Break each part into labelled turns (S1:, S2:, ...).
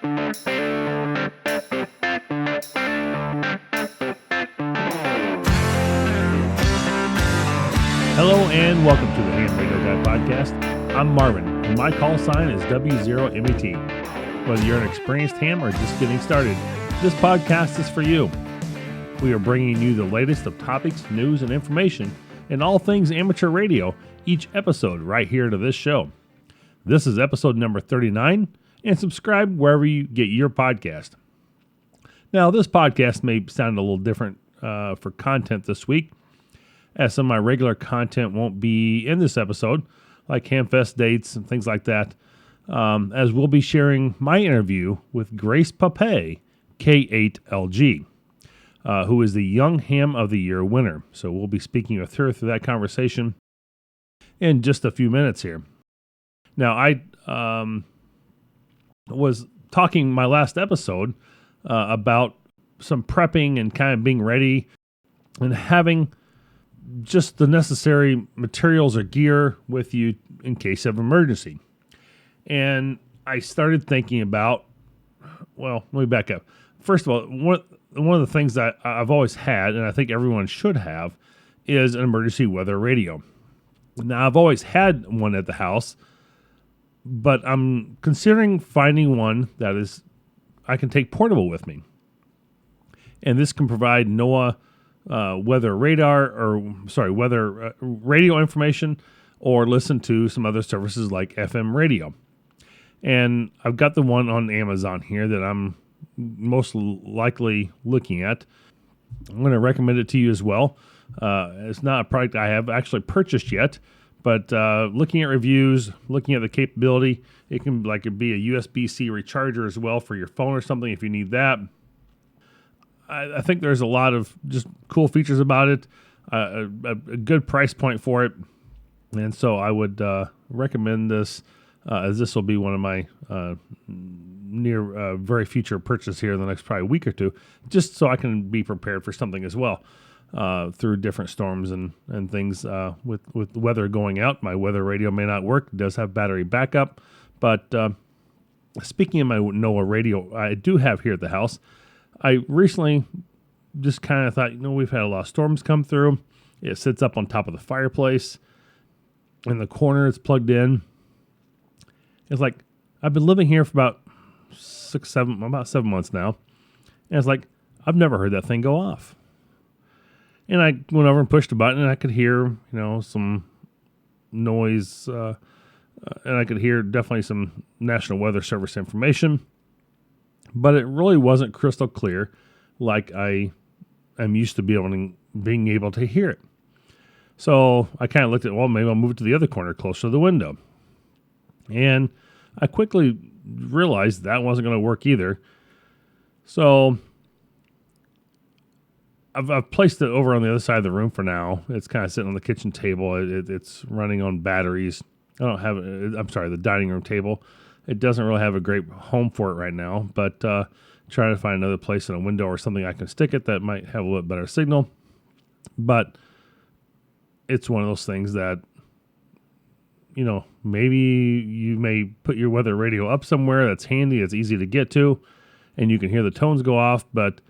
S1: Hello and welcome to the Ham Radio Guy podcast. I'm Marvin, and my call sign is W0MET. Whether you're an experienced ham or just getting started, this podcast is for you. We are bringing you the latest of topics, news, and information in all things amateur radio each episode right here to this show. This is episode number 39, and subscribe wherever you get your podcast. Now, this podcast may sound a little different for content this week, as some of my regular content won't be in this episode, like Hamfest dates and things like that, as we'll be sharing my interview with Grace Papay, K8LG, who is the Young Ham of the Year winner. So we'll be speaking with her through that conversation in just a few minutes here. Now, I was talking my last episode about some prepping and kind of being ready and having just the necessary materials or gear with you in case of emergency. And I started thinking about, well, let me back up. First of all, one of the things that I've always had, and I think everyone should have, is an emergency weather radio. Now, I've always had one at the house, but I'm considering finding one that is I can take portable with me. And this can provide NOAA weather radio information, or listen to some other services like FM radio. And I've got the one on Amazon here that I'm most likely looking at. I'm going to recommend it to you as well. It's not a product I have actually purchased yet, but looking at reviews, looking at the capability, it can be a USB-C recharger as well for your phone or something if you need that. I think there's a lot of just cool features about it, a good price point for it, and so I would recommend this, as this will be one of my near very future purchase here in the next probably week or two, just so I can be prepared for something as well through different storms and things with the weather going out. My weather radio may not work. It does have battery backup, but speaking of my NOAA radio I do have here at the house, I recently just kind of thought, we've had a lot of storms come through. It sits up on top of the fireplace. In the corner, it's plugged in. It's like, I've been living here for about 7 months now. And it's like, I've never heard that thing go off. And I went over and pushed a button, and I could hear, some noise. And I could hear definitely some National Weather Service information. But it really wasn't crystal clear like I am used to being able to hear it. So I kind of looked at, maybe I'll move it to the other corner closer to the window. And I quickly realized that wasn't going to work either. So I've placed it over on the other side of the room for now. It's kind of sitting on the kitchen table. It's running on batteries. The dining room table. It doesn't really have a great home for it right now, but trying to find another place in a window or something I can stick it that might have a little bit better signal. But it's one of those things that, maybe you may put your weather radio up somewhere that's handy, it's easy to get to, and you can hear the tones go off, but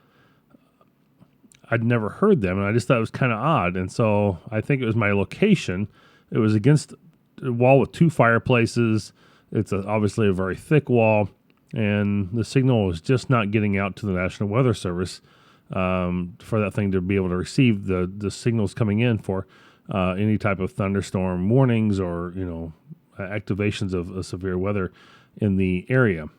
S1: I'd never heard them, and I just thought it was kind of odd. And so I think it was my location. It was against a wall with two fireplaces. It's obviously a very thick wall, and the signal was just not getting out to the National Weather Service for that thing to be able to receive the signals coming in for any type of thunderstorm warnings or, activations of severe weather in the area.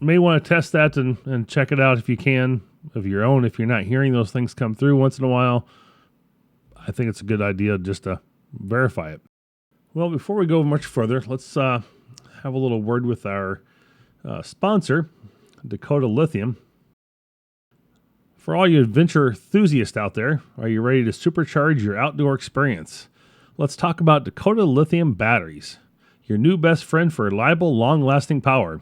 S1: May want to test that and check it out if you can, of your own. If you're not hearing those things come through once in a while, I think it's a good idea just to verify it. Well, before we go much further, let's have a little word with our sponsor, Dakota Lithium. For all you adventure enthusiasts out there, are you ready to supercharge your outdoor experience? Let's talk about Dakota Lithium batteries, your new best friend for reliable, long-lasting power.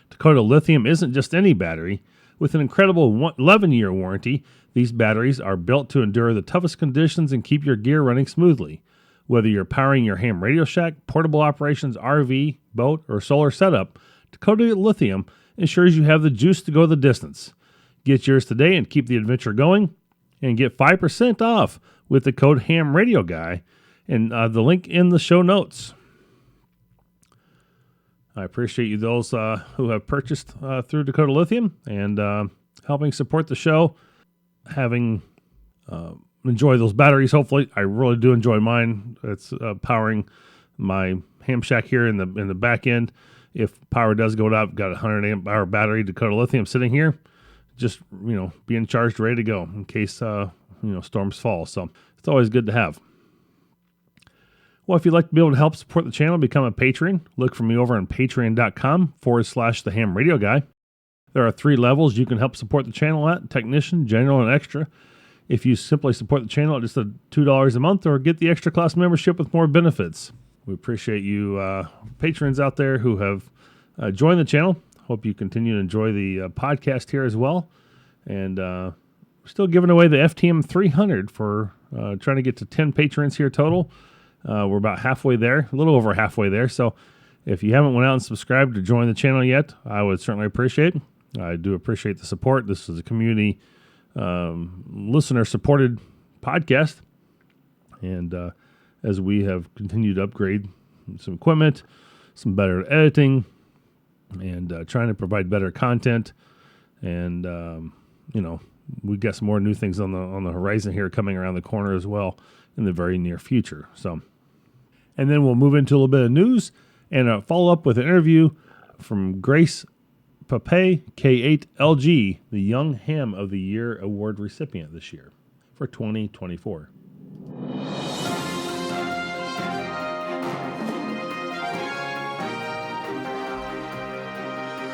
S1: Dakota Lithium isn't just any battery. With an incredible 11-year warranty, these batteries are built to endure the toughest conditions and keep your gear running smoothly. Whether you're powering your ham Radio Shack, portable operations, RV, boat, or solar setup, Dakota Lithium ensures you have the juice to go the distance. Get yours today and keep the adventure going, and get 5% off with the code HAMRadioGuy, and the link in the show notes. I appreciate you those who have purchased through Dakota Lithium and helping support the show, having enjoy those batteries. Hopefully, I really do enjoy mine. It's powering my ham shack here in the back end. If power does go out, got a 100 amp hour battery, Dakota Lithium sitting here, just being charged, ready to go in case storms fall. So it's always good to have. Well, if you'd like to be able to help support the channel, become a patron. Look for me over on patreon.com/thehamradioguy. There are 3 levels you can help support the channel at: technician, general, and extra. If you simply support the channel at just $2 a month, or get the extra class membership with more benefits. We appreciate you patrons out there who have joined the channel. Hope you continue to enjoy the podcast here as well. And we're still giving away the FTM 300 for trying to get to 10 patrons here total. We're about halfway there, a little over halfway there. So if you haven't went out and subscribed or joined the channel yet, I would certainly appreciate it. I do appreciate the support. This is a community listener-supported podcast. And as we have continued to upgrade some equipment, some better editing, and trying to provide better content, and we got some more new things on the horizon here coming around the corner as well in the very near future. So, and then we'll move into a little bit of news and follow up with an interview from Grace Papay, K8LG, the Young Ham of the Year Award recipient this year for 2024.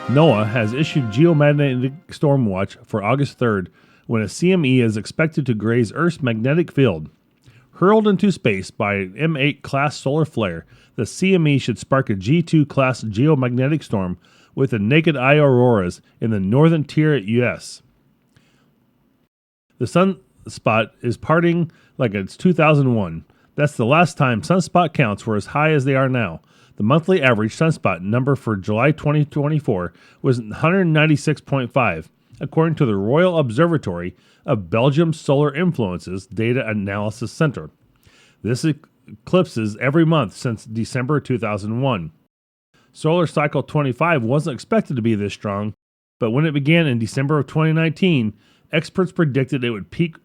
S1: NOAA has issued geomagnetic storm watch for August 3rd, when a CME is expected to graze Earth's magnetic field. Hurled into space by an M8 class solar flare, the CME should spark a G2 class geomagnetic storm with the naked eye auroras in the northern tier US. The sunspot is parting like it's 2001. That's the last time sunspot counts were as high as they are now. The monthly average sunspot number for July 2024 was 196.5, according to the Royal Observatory of Belgium's Solar Influences Data Analysis Center. This eclipses every month since December 2001. Solar cycle 25 wasn't expected to be this strong, but when it began in December of 2019, experts predicted it would peak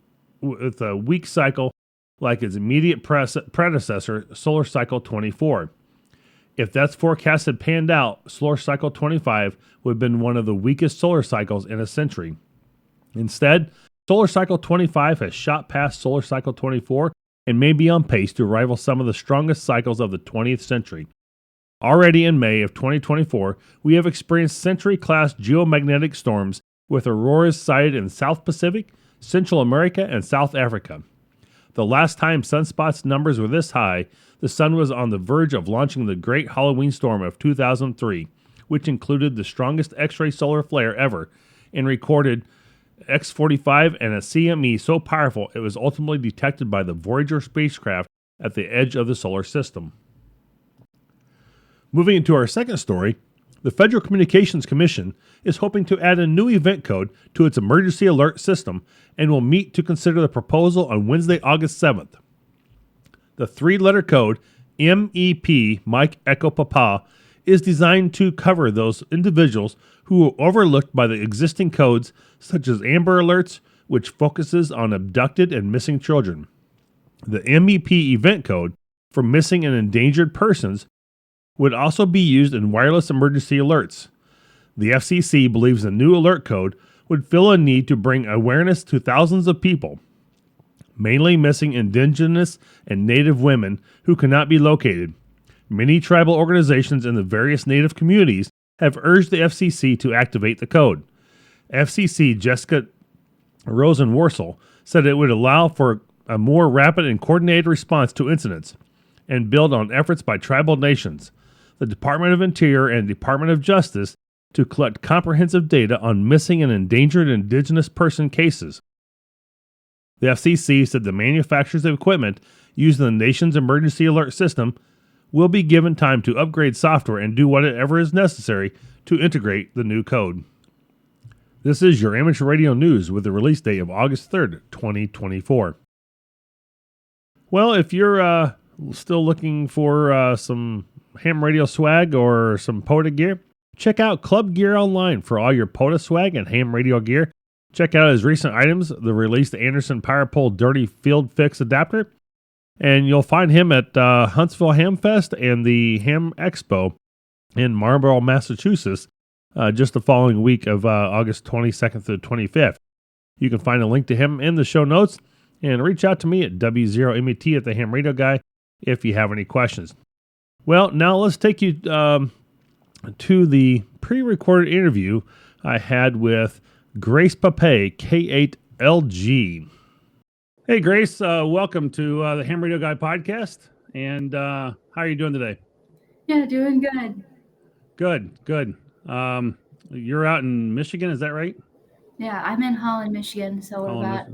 S1: with a weak cycle like its immediate predecessor, solar cycle 24. If that forecast had panned out, solar cycle 25 would have been one of the weakest solar cycles in a century. Instead, solar cycle 25 has shot past solar cycle 24 and may be on pace to rival some of the strongest cycles of the 20th century. Already in May of 2024, we have experienced century-class geomagnetic storms with auroras sighted in South Pacific, Central America, and South Africa. The last time sunspots numbers were this high, the sun was on the verge of launching the Great Halloween Storm of 2003, which included the strongest X-ray solar flare ever, and recorded X45 and a CME so powerful it was ultimately detected by the Voyager spacecraft at the edge of the solar system. Moving into our second story, the Federal Communications Commission is hoping to add a new event code to its emergency alert system and will meet to consider the proposal on Wednesday, August 7th. The 3-letter code MEP, Mike Echo Papa, is designed to cover those individuals who are overlooked by the existing codes such as Amber Alerts, which focuses on abducted and missing children. The MEP event code for missing and endangered persons would also be used in wireless emergency alerts. The FCC believes the new alert code would fill a need to bring awareness to thousands of people, mainly missing indigenous and native women who cannot be located. Many tribal organizations in the various native communities have urged the FCC to activate the code. FCC Jessica Rosenworcel said it would allow for a more rapid and coordinated response to incidents and build on efforts by tribal nations, the Department of Interior and Department of Justice to collect comprehensive data on missing and endangered indigenous person cases. The FCC said the manufacturers of equipment used in the nation's emergency alert system will be given time to upgrade software and do whatever is necessary to integrate the new code. This is your amateur radio news with the release date of August 3rd, 2024. Well, if you're still looking for some ham radio swag or some POTA gear, check out Club Gear Online for all your POTA swag and ham radio gear. Check out his recent items, the released Anderson Power Pole Dirty Field Fix adapter, and you'll find him at Huntsville Ham Fest and the Ham Expo in Marlborough, Massachusetts, just the following week of August 22nd through 25th. You can find a link to him in the show notes, and reach out to me at W0MET at the Ham Radio Guy if you have any questions. Well, now let's take you to the pre-recorded interview I had with Grace Papay, K8LG. Hey, Grace, welcome to the Ham Radio Guy podcast. And how are you doing today?
S2: Yeah, doing good.
S1: Good. You're out in Michigan, is that right?
S2: Yeah, I'm in Holland, Michigan, so we're about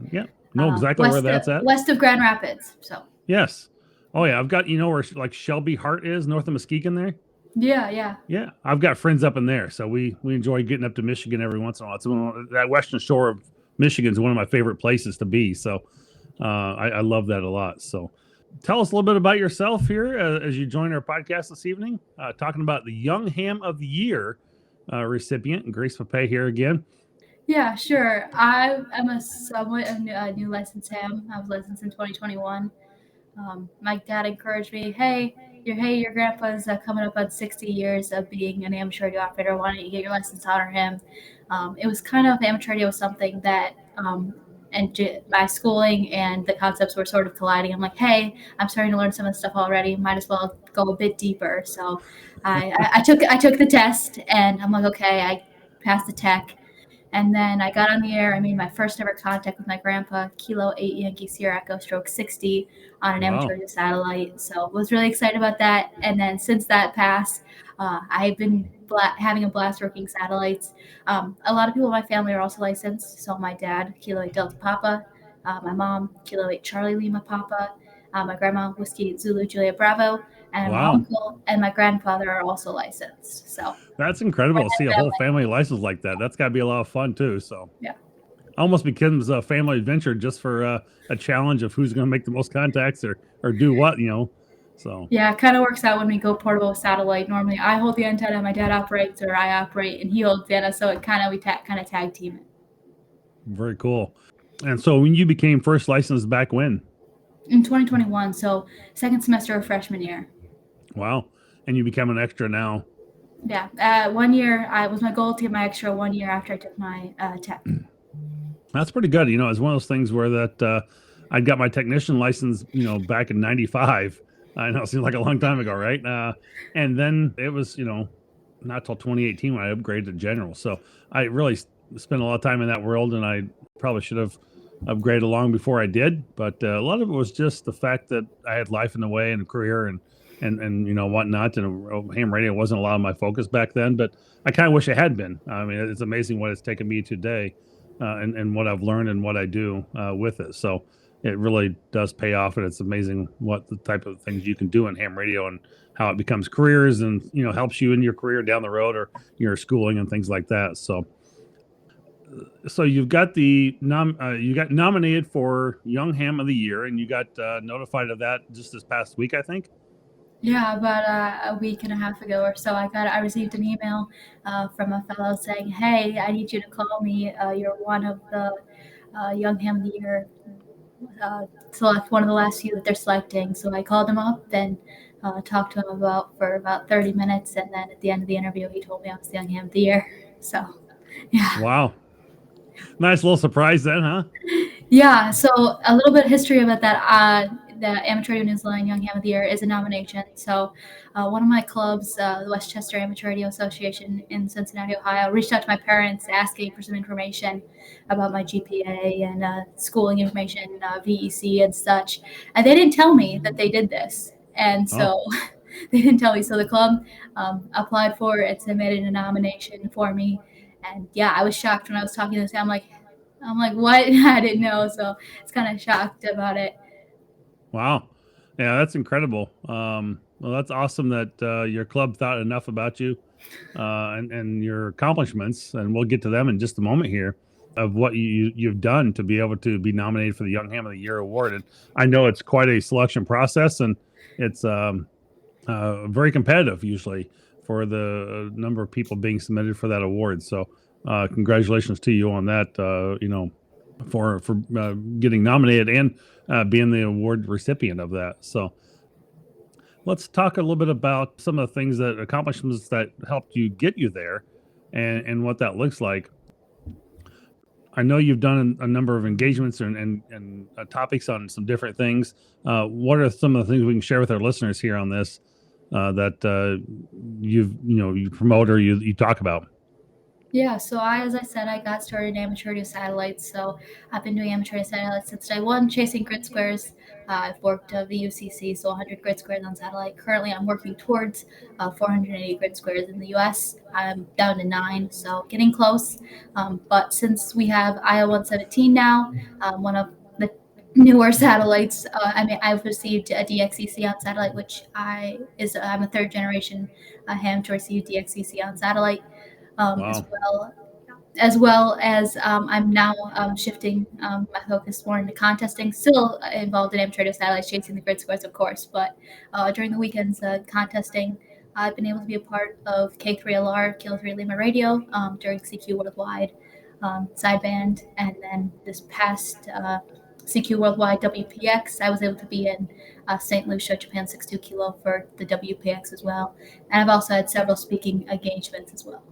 S1: know exactly where that's at.
S2: West of Grand Rapids. So
S1: yes. Oh yeah, I've got where like Shelby Hart is north of Muskegon there.
S2: Yeah.
S1: I've got friends up in there, so we enjoy getting up to Michigan every once in a while. It's that western shore of Michigan is one of my favorite places to be. So I love that a lot. So tell us a little bit about yourself here as you join our podcast this evening, talking about the Young Ham of the Year recipient, and Grace Papay here again.
S2: Yeah, sure. I am a somewhat new licensed ham. I was licensed in 2021. My dad encouraged me, hey, your grandpa's coming up on 60 years of being an amateur radio operator. Why don't you get your license to honor him? It was kind of, amateur radio was something that my schooling and the concepts were sort of colliding. I'm like, hey, I'm starting to learn some of the stuff already. Might as well go a bit deeper. So I took the test, and I'm like, okay, I passed the tech. And then I got on the air. I made my first ever contact with my grandpa, Kilo 8 Yankee Sierra Echo Stroke 60 on an amateur radio satellite. So I was really excited about that. And then since that passed, I've been having a blast working satellites. A lot of people in my family are also licensed. So my dad, Kilo 8 Delta Papa, my mom, Kilo 8 Charlie Lima Papa, my grandma, Whiskey Zulu Julia Bravo, and my uncle and my grandfather are also licensed. So
S1: that's incredible to see a whole family license like that. That's got to be a lot of fun too. So
S2: yeah,
S1: almost becomes a family adventure just for a challenge of who's going to make the most contacts or do what, So
S2: yeah, it kind of works out when we go portable satellite. Normally, I hold the antenna, my dad operates, or I operate, and he holds the antenna. So it we tag team it.
S1: Very cool. And so when you became first licensed back when?
S2: In 2021, so second semester of freshman year.
S1: Wow. And you become an extra now.
S2: Yeah. 1 year, it was my goal to get my extra 1 year after I took my tech.
S1: That's pretty good. It's one of those things where that I got my technician license, back in 95. I know it seems like a long time ago, right? And then it was, not till 2018 when I upgraded to general. So I really spent a lot of time in that world, and I probably should have upgraded long before I did. But a lot of it was just the fact that I had life in the way and a career and whatnot. And ham radio wasn't a lot of my focus back then, but I kind of wish it had been. I mean, it's amazing what it's taken me today and what I've learned and what I do with it. So it really does pay off, and it's amazing what the type of things you can do in ham radio and how it becomes careers and, helps you in your career down the road or your schooling and things like that. So you've got you got nominated for Young Ham of the Year, and you got notified of that just this past week, I think.
S2: Yeah, about a week and a half ago or so, I received an email from a fellow saying, "Hey, I need you to call me. You're one of the Young Ham of the Year. Select one of the last few that they're selecting." So I called him up and talked to him for about 30 minutes, and then at the end of the interview, he told me I was the Young Ham of the Year. So, yeah.
S1: Wow. Nice little surprise then, huh?
S2: Yeah. So a little bit of history about that. The Amateur Radio New Zealand Young Ham of the Year is a nomination. So one of my clubs, the Westchester Amateur Radio Association in Cincinnati, Ohio, reached out to my parents asking for some information about my GPA and schooling information, VEC and such. And they didn't tell me that they did this. And so they didn't tell me. So the club applied for it, submitted a nomination for me. And yeah, I was shocked when I was talking to this. I'm like, what? I didn't know. So it's kind of shocked about it.
S1: Wow. Yeah, that's incredible. Well, that's awesome that your club thought enough about you and your accomplishments, and we'll get to them in just a moment here, of what you've done to be able to be nominated for the Young Ham of the Year award. And I know it's quite a selection process, and it's very competitive usually for the number of people being submitted for that award. So, congratulations to you on that. For getting nominated and being the award recipient of that. So, let's talk a little bit about some of the things that accomplishments that helped you get you there, and what that looks like. I know you've done a number of engagements and topics on some different things. What are some of the things we can share with our listeners here on this that you promote or you talk about?
S2: Yeah, so as I said, I got started in amateur radio satellites. So I've been doing amateur radio satellites since day one, chasing grid squares. I've worked VUCC, so 100 grid squares on satellite. Currently, I'm working towards 480 grid squares in the US. I'm down to 9, so getting close. But since we have IL 117 now, one of the newer satellites, I've received a DXCC on satellite, which I'm a third generation ham to receive DXCC on satellite. Um, as
S1: Wow.
S2: well as I'm now shifting my focus more into contesting. Still involved in amateur radio satellites, chasing the grid scores, of course, but during the weekends, contesting. I've been able to be a part of K3LR, Kilo 3 Lima Radio, during CQ Worldwide sideband, and then this past CQ Worldwide WPX, I was able to be in St. Lucia, Japan 62 Kilo for the WPX as well. And I've also had several speaking engagements as well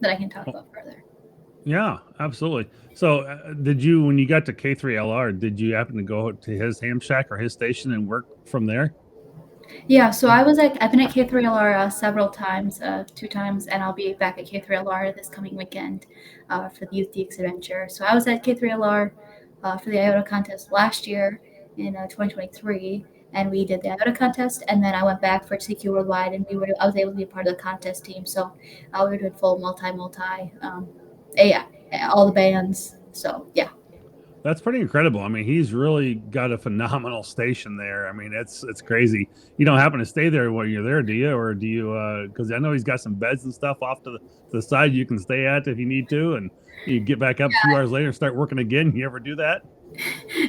S2: that I can talk about further.
S1: Yeah, absolutely. So, did you, when you got to K3LR, did you happen to go to his ham shack or his station and work from there?
S2: Yeah, so I've been at K3LR several times, 2 times, and I'll be back at K3LR this coming weekend for the Youth DX Adventure. So I was at K3LR for the IOTA contest last year in 2023, and we did the IOTA contest, and then I went back for CQ Worldwide, and I was able to be a part of the contest team. So we were doing full yeah, all the bands. So yeah.
S1: That's pretty incredible. I mean, he's really got a phenomenal station there. I mean, it's crazy. You don't happen to stay there while you're there, do you? Or do you? Because I know he's got some beds and stuff off to the side you can stay at if you need to, and you get back up a few hours later and start working again. You ever do that?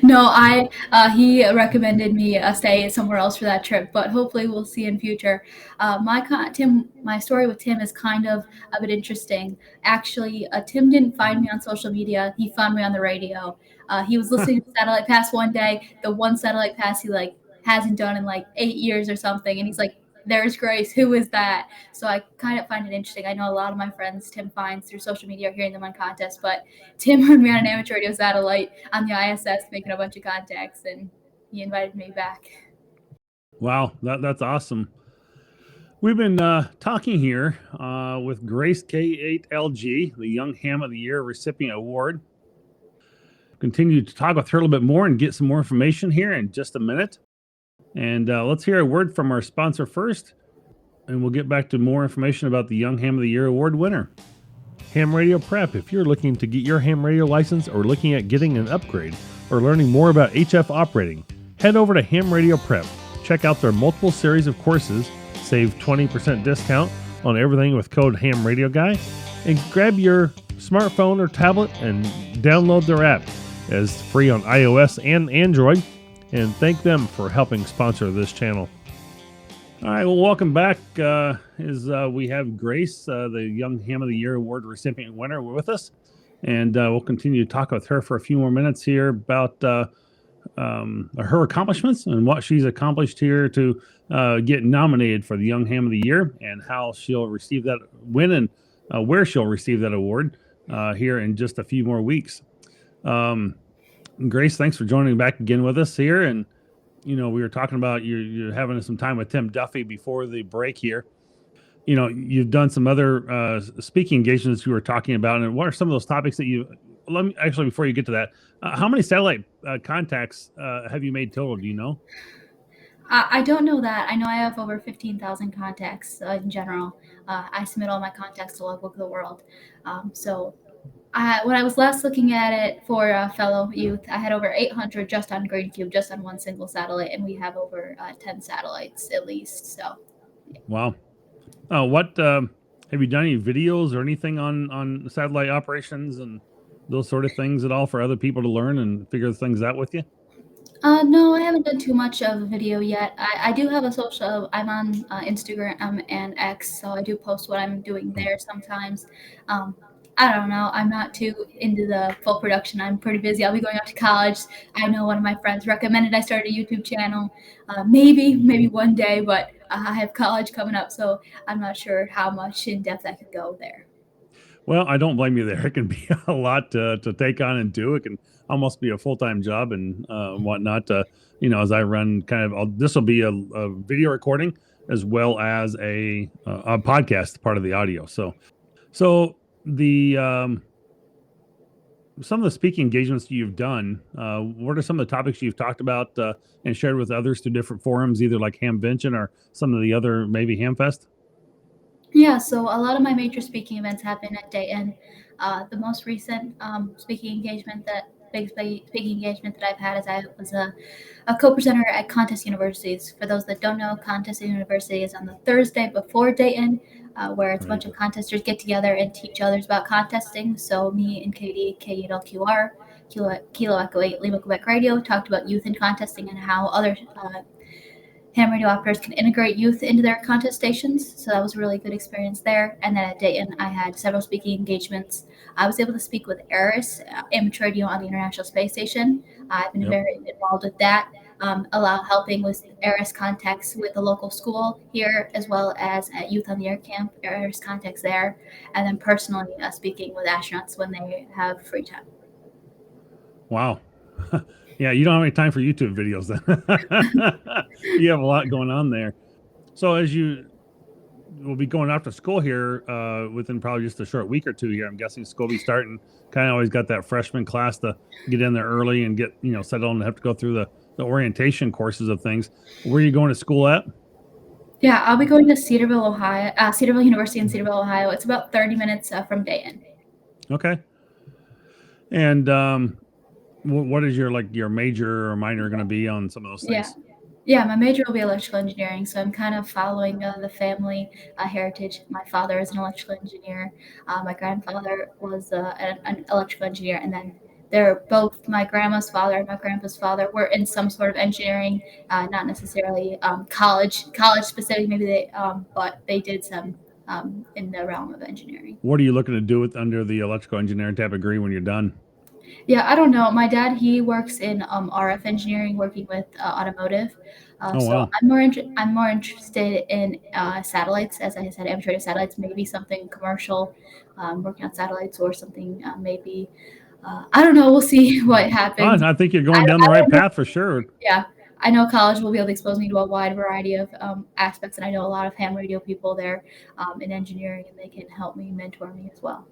S2: No, he recommended me stay somewhere else for that trip, but hopefully we'll see in future. My story with Tim is kind of a bit interesting. Actually, Tim didn't find me on social media. He found me on the radio. He was listening to Satellite Pass one day, the one Satellite Pass he hasn't done in 8 years or something, and he's like, "There's Grace. Who is that?" So I kind of find it interesting. I know a lot of my friends Tim finds through social media or hearing them on contests, but Tim heard me on an amateur radio satellite on the ISS making a bunch of contacts, and he invited me back.
S1: Wow, that's awesome. We've been talking here with Grace K8LG, the Young Ham of the Year recipient award. Continue to talk with her a little bit more and get some more information here in just a minute. And let's hear a word from our sponsor first, and we'll get back to more information about the Young Ham of the Year award winner. Ham Radio Prep. If you're looking to get your ham radio license or looking at getting an upgrade or learning more about HF operating, head over to Ham Radio Prep. Check out their multiple series of courses, save 20% discount on everything with code HAMRadioGuy, and grab your smartphone or tablet and download their app as free on iOS and Android, and thank them for helping sponsor this channel. All right, well, welcome back. We have Grace, the Young Ham of the Year award recipient winner, with us, and we'll continue to talk with her for a few more minutes here about her accomplishments and what she's accomplished here to get nominated for the Young Ham of the Year, and how she'll receive that win, and where she'll receive that award here in just a few more weeks. Grace, thanks for joining back again with us here. And we were talking about you're having some time with Tim Duffy before the break here. You've done some other speaking engagements you were talking about, and what are some of those topics that let me actually, before you get to that, how many satellite contacts have you made total? Do you know?
S2: I don't know that. I know I have over 15,000 contacts in general. I submit all my contacts to Logbook of the World. So When I was last looking at it for fellow youth, I had over 800 just on GreenCube, just on one single satellite, and we have over 10 satellites at least. So,
S1: Wow. What have you done any videos or anything on satellite operations and those sort of things at all for other people to learn and figure things out with you?
S2: no, I haven't done too much of a video yet. I do have a social. I'm on Instagram and X, so I do post what I'm doing there sometimes. Um, I don't know. I'm not too into the full production. I'm pretty busy. I'll be going off to college. I know one of my friends recommended I start a YouTube channel. Maybe one day, but I have college coming up, so I'm not sure how much in depth I could go there.
S1: Well, I don't blame you there. It can be a lot to take on and do. It can almost be a full time job and whatnot. As I run this will be a video recording as well as a podcast, part of the audio. So the some of the speaking engagements you've done, what are some of the topics you've talked about and shared with others through different forums, either like Hamvention or some of the other maybe Hamfest?
S2: Yeah, so a lot of my major speaking events happen at Dayton. The most recent speaking engagement that I've had is I was a co-presenter at Contest Universities. For those that don't know, Contest University is on the Thursday before Dayton, where it's a bunch of contesters get together and teach others about contesting. So me and Katie, K8LQR, Kilo Echo 8, Lima Quebec Radio, talked about youth in contesting and how other ham radio operators can integrate youth into their contest stations. So that was a really good experience there. And then at Dayton, I had several speaking engagements. I was able to speak with Eris, amateur radio on the International Space Station. I've been very involved with that, helping with Eris contacts with the local school here, as well as at Youth on the Air Camp, Eris contacts there, and then personally speaking with astronauts when they have free time.
S1: Wow. Yeah, you don't have any time for YouTube videos then. You have a lot going on there. So as you will be going off to school here within probably just a short week or two here, I'm guessing school will be starting. Kind of always got that freshman class to get in there early and get settled and have to go through the orientation courses of things. Where are you going to school at?
S2: Yeah, I'll be going to Cedarville, Ohio, Cedarville University in Cedarville, Ohio. It's about 30 minutes from Dayton.
S1: Okay. And what is your major or minor going to be on some of those things?
S2: Yeah, my major will be electrical engineering, so I'm kind of following the family heritage. My father is an electrical engineer. My grandfather was an electrical engineer, and then they're both my grandma's father and my grandpa's father were in some sort of engineering, not necessarily college specific, maybe but they did some in the realm of engineering.
S1: What are you looking to do under the electrical engineering type degree when you're done?
S2: Yeah, I don't know. My dad, he works in RF engineering, working with automotive.
S1: Wow.
S2: I'm more interested in satellites, as I said, amateur satellites. Maybe something commercial, working on satellites, or something maybe. I don't know. We'll see what happens.
S1: I think you're going down the right path for sure.
S2: Yeah, I know college will be able to expose me to a wide variety of aspects, and I know a lot of ham radio people there in engineering, and they can help me, mentor me as well.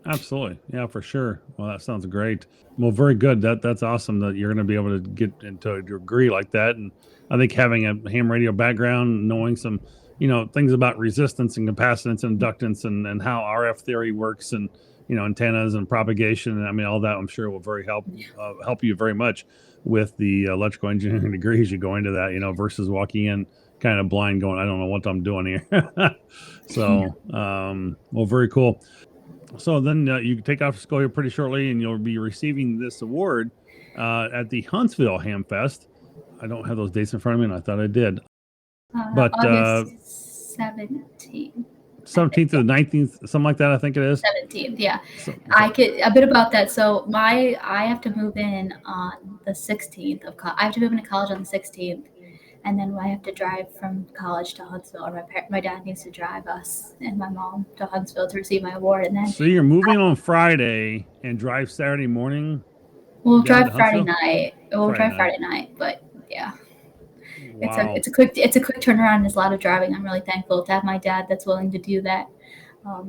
S1: Absolutely. Yeah, for sure. Well, that sounds great. Well, very good. That's awesome that you're going to be able to get into a degree like that. And I think having a ham radio background, knowing some, things about resistance and capacitance and inductance and how RF theory works and, antennas and propagation. And I mean, all that I'm sure will help you very much with the electrical engineering degree as you go into that, versus walking in kind of blind going, I don't know what I'm doing here. So, well, very cool. So then you take off school here pretty shortly, and you'll be receiving this award at the Huntsville Hamfest. I don't have those dates in front of me, and I thought I did. But
S2: August 17th.
S1: 17th to the 19th, something like that, I think it is.
S2: 17th, yeah. I could a bit about that. So I have to move in on the 16th of college. I have to move into college on the 16th. And then I have to drive from college to Huntsville, or my dad needs to drive us and my mom to Huntsville to receive my award. And then
S1: so you're moving on Friday and drive Saturday morning.
S2: We'll drive Friday night. Friday night, but yeah, wow. It's a quick turnaround. There's a lot of driving. I'm really thankful to have my dad that's willing to do that.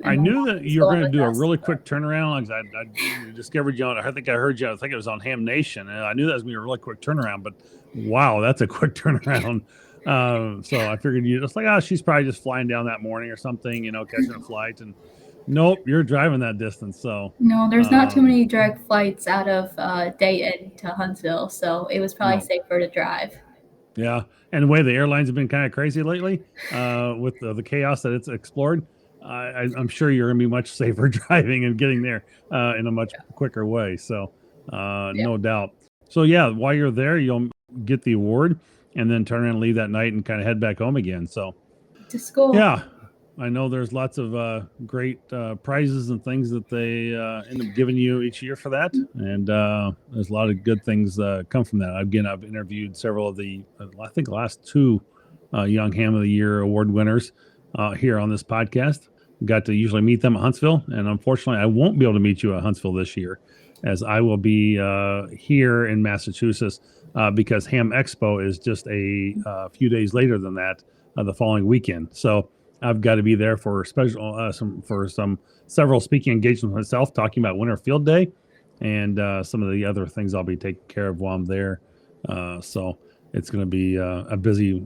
S1: I knew that you were going to do a really quick turnaround. I discovered you on. I think I heard you. I think it was on Ham Nation, and I knew that was going to be a really quick turnaround. But wow, that's a quick turnaround. So I figured you just like, she's probably just flying down that morning or something, catching a flight. And Nope, you're driving that distance. So,
S2: No, there's not too
S1: um,
S2: many direct flights out of Dayton to Huntsville, so it was probably
S1: no.
S2: safer to drive.
S1: Yeah, and the way the airlines have been kind of crazy lately, with the chaos that it's explored, I'm sure you're going to be much safer driving and getting there in a much quicker way. So,
S2: Yeah,
S1: no doubt. So, yeah, while you're there, you'll get the award and then turn around and leave that night and kind of head back home again. So,
S2: to school.
S1: yeah, I know there's lots of great prizes and things that they end up giving you each year for that, and there's a lot of good things come from that. Again, I've interviewed several of the, I think, last two Young Ham of the Year award winners here on this podcast. Got to usually meet them at Huntsville, and unfortunately, I won't be able to meet you at Huntsville this year, as I will be here in Massachusetts because Ham Expo is just a few days later than that, the following weekend. So I've got to be there for some several speaking engagements myself, talking about Winter Field Day and some of the other things I'll be taking care of while I'm there. So it's going to be a busy.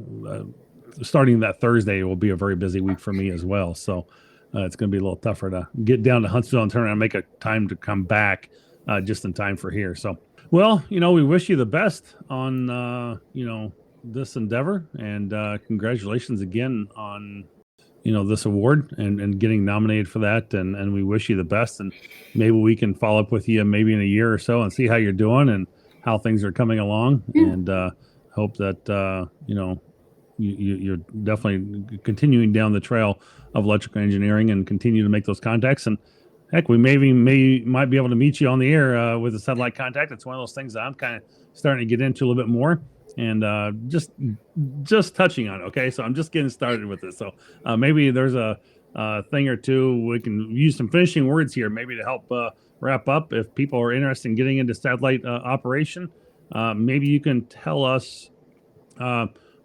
S1: Starting that Thursday will be a very busy week for me as well. So it's going to be a little tougher to get down to Huntsville and turn around and make a time to come back just in time for here. So, well, we wish you the best on this endeavor, and congratulations again on this award and getting nominated for that, and we wish you the best, and maybe we can follow up with you maybe in a year or so and see how you're doing and how things are coming along,
S2: Yeah.
S1: and hope that you're definitely continuing down the trail of electrical engineering and continue to make those contacts. And heck, we might be able to meet you on the air with a satellite contact. It's one of those things that I'm kind of starting to get into a little bit more, and just touching on it. Okay, so I'm just getting started with this. So maybe there's a thing or two we can use some finishing words here, maybe to help wrap up. If people are interested in getting into satellite operation, maybe you can tell us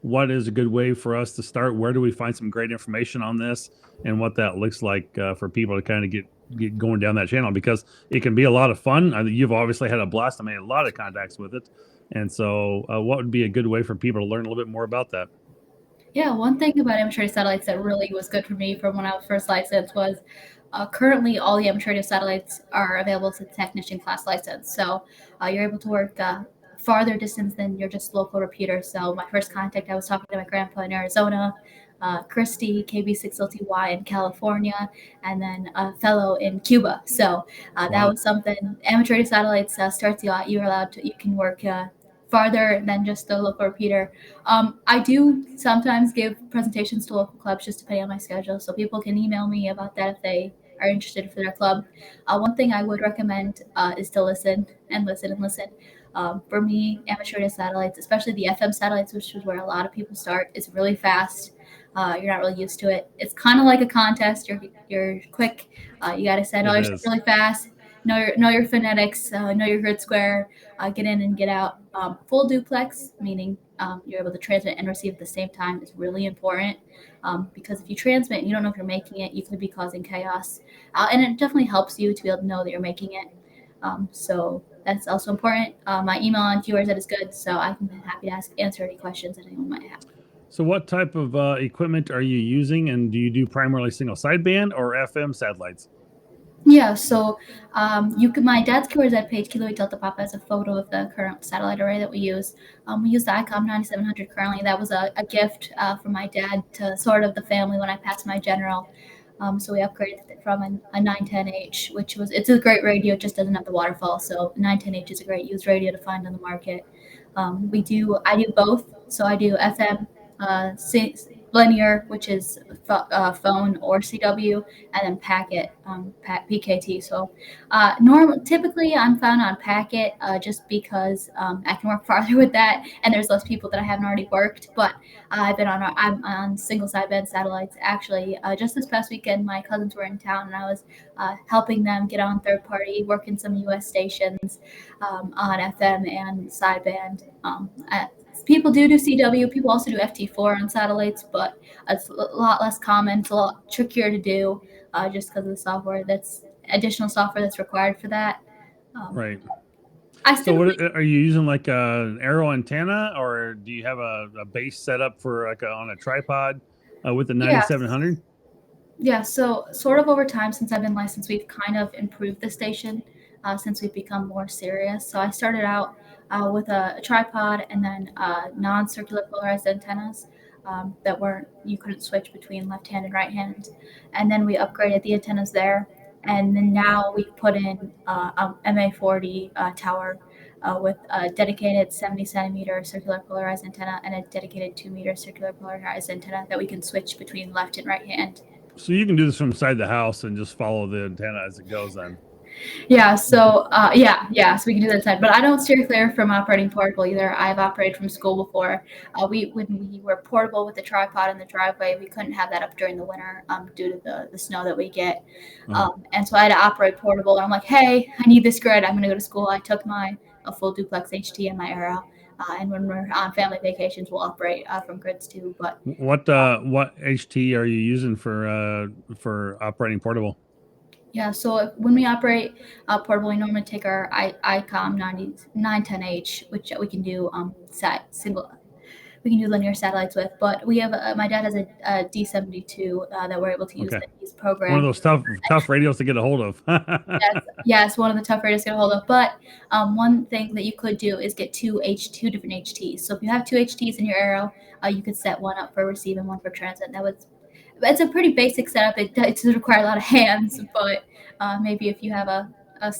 S1: what is a good way for us to start. Where do we find some great information on this, and what that looks like for people to kind of get going down that channel, because it can be a lot of fun. You've obviously had a blast. I made a lot of contacts with it. And so, what would be a good way for people to learn a little bit more about that?
S2: Yeah, one thing about amateur satellites that really was good for me from when I was first licensed was currently all the amateur satellites are available to technician class license. So you're able to work farther distance than your just local repeater. So my first contact, I was talking to my grandpa in Arizona, Christy, KB6LTY in California, and then a fellow in Cuba. So that
S1: Wow.
S2: was something. Amateur satellites starts you out. You're allowed to. You can work farther than just the local repeater. I do sometimes give presentations to local clubs just depending on my schedule, so people can email me about that if they are interested for their club. One thing I would recommend is to listen and listen and listen. For me, amateur radio satellites, especially the FM satellites, which is where a lot of people start, is really fast. You're not really used to it. It's kind of like a contest. You're quick. You got to set all
S1: It
S2: your stuff
S1: is.
S2: really fast. Know your phonetics. Know your grid square. Get in and get out. Full duplex, meaning you're able to transmit and receive at the same time, is really important because if you transmit and you don't know if you're making it, you could be causing chaos. And it definitely helps you to be able to know that you're making it. So that's also important. My email on viewers that is good, so I'm happy to answer any questions that anyone might have.
S1: So, what type of equipment are you using, and do you do primarily single sideband or FM satellites?
S2: Yeah, so you can. My dad's KRZ page, Kilo Delta Papa, has a photo of the current satellite array that we use. We use the ICOM 9700 currently. That was a gift from my dad to sort of the family when I passed my general. So we upgraded it from a 910H, it's a great radio, it just doesn't have the waterfall. So 910H is a great used radio to find on the market. I do both. So I do FM, linear, which is phone or CW, and then packet, PKT. So typically I'm found on packet just because I can work farther with that, and there's less people that I haven't already worked. But I'm on single sideband satellites. Actually, just this past weekend, my cousins were in town, and I was helping them get on third party, working some U.S. stations on FM and sideband. People do CW. People also do FT4 on satellites, but it's a lot less common. It's a lot trickier to do just because of the software. That's additional software that's required for that. Um,
S1: Right.
S2: I
S1: So,
S2: typically,
S1: what are you using, like an arrow antenna, or do you have a base set up for on a tripod with the
S2: yeah,
S1: 9700?
S2: Yeah, so sort of over time since I've been licensed, we've kind of improved the station since we've become more serious. So I started out with a tripod and then non-circular polarized antennas that weren't you couldn't switch between left hand and right hand, and then we upgraded the antennas there, and then now we've put in MA40 tower. With a dedicated 70 centimeter circular polarized antenna and a dedicated 2 meter circular polarized antenna that we can switch between left and right hand.
S1: So you can do this from inside the house and just follow the antenna as it goes then.
S2: Yeah, so so we can do that inside. But I don't steer clear from operating portable either. I've operated from school before. When we were portable with the tripod in the driveway, we couldn't have that up during the winter due to the snow that we get. And so I had to operate portable. And I'm like, hey, I need this grid. I'm going to go to school. I took a full duplex HT in my Arrow. And when we're on family vacations, we'll operate from grids too. But
S1: what HT are you using for operating portable?
S2: yeah, so when we operate portable, we normally take our ICOM 910H, which we can do we can do linear satellites with. But we have my dad has a D72 that we're able to use that he's programmed.
S1: One of those tough radios to get a hold of.
S2: yes, one of the tough radios to get a hold of. But one thing that you could do is get two different HTs. So if you have two HTs in your Arrow, you could set one up for receive and one for transmit. It's a pretty basic setup. It does require a lot of hands, but maybe if you have a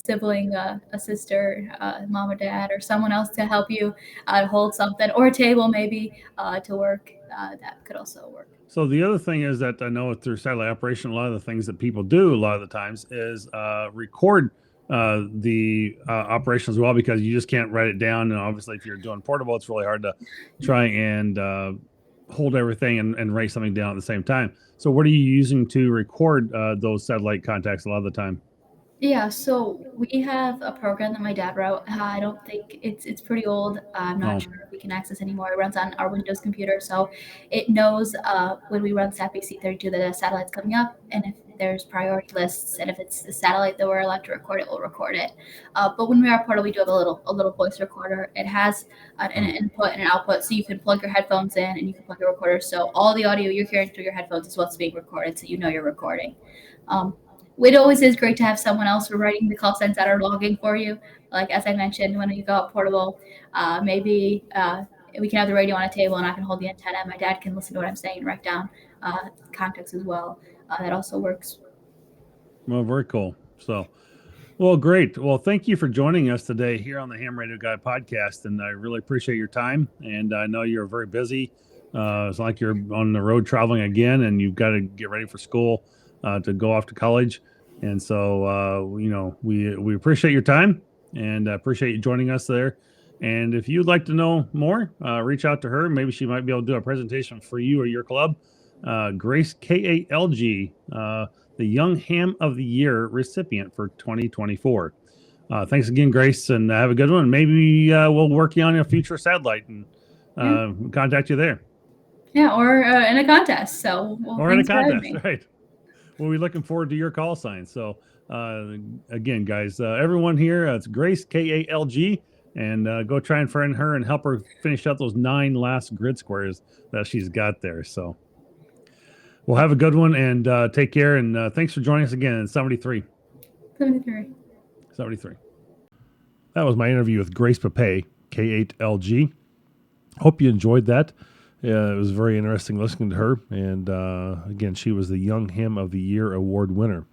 S2: sibling, a sister, mom or dad, or someone else to help you hold something, or a table maybe to work, that could also work.
S1: So the other thing is that I know through satellite operation, a lot of the things that people do a lot of the times is record the operation as well, because you just can't write it down. And obviously if you're doing portable, it's really hard to try and hold everything and write something down at the same time. So what are you using to record those satellite contacts a lot of the time?
S2: Yeah, so we have a program that my dad wrote. I don't think it's pretty old. I'm not sure if we can access anymore. It runs on our Windows computer, so it knows when we run SatBC32 that a satellite's coming up, and if there's priority lists, and if it's the satellite that we're allowed to record it, we'll record it. But when we are portable, we do have a little voice recorder. It has an input and an output, so you can plug your headphones in and you can plug your recorder. So all the audio you're hearing through your headphones is what's being recorded, so you know you're recording. It always is great to have someone else writing the call signs that are logging for you. Like as I mentioned, when you go out portable, maybe we can have the radio on a table and I can hold the antenna. My dad can listen to what I'm saying and write down contacts as well. That also works.
S1: Well, very cool. So, well, great. Well, thank you for joining us today here on the Ham Radio Guy podcast. And I really appreciate your time. And I know you're very busy. It's like you're on the road traveling again and you've got to get ready for school to go off to college. And so, we appreciate your time and appreciate you joining us there. And if you'd like to know more, reach out to her. Maybe she might be able to do a presentation for you or your club. Grace KALG, the Young Ham of the Year recipient for 2024. Thanks again, Grace, and have a good one. Maybe we'll work you on a future satellite and contact you there.
S2: Yeah, or in a contest. So,
S1: or in a contest, right? We'll be looking forward to your call sign. So, again, guys, everyone here, it's Grace KALG, and go try and friend her and help her finish out those 9 last grid squares that she's got there. So, we'll have a good one and take care. And thanks for joining us again in 73. 73. That was my interview with Grace Papay, K8LG. Hope you enjoyed that. Yeah, it was very interesting listening to her. And again, she was the Young Ham of the Year award winner.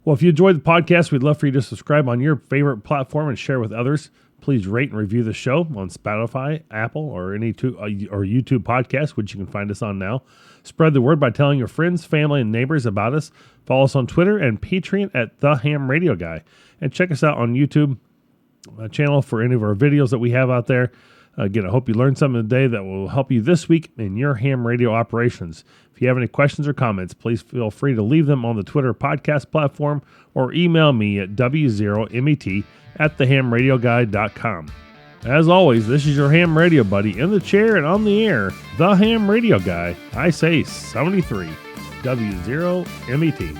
S1: Well, if you enjoyed the podcast, we'd love for you to subscribe on your favorite platform and share with others. Please rate and review the show on Spotify, Apple, or any or YouTube podcast, which you can find us on now. Spread the word by telling your friends, family, and neighbors about us. Follow us on Twitter and Patreon at Thehamradioguy. And check us out on YouTube channel for any of our videos that we have out there. Again, I hope you learned something today that will help you this week in your ham radio operations. If you have any questions or comments, please feel free to leave them on the Twitter podcast platform or email me at w0met@thehamradioguy.com. As always, this is your ham radio buddy in the chair and on the air, the Ham Radio Guy. I say 73, W0MET.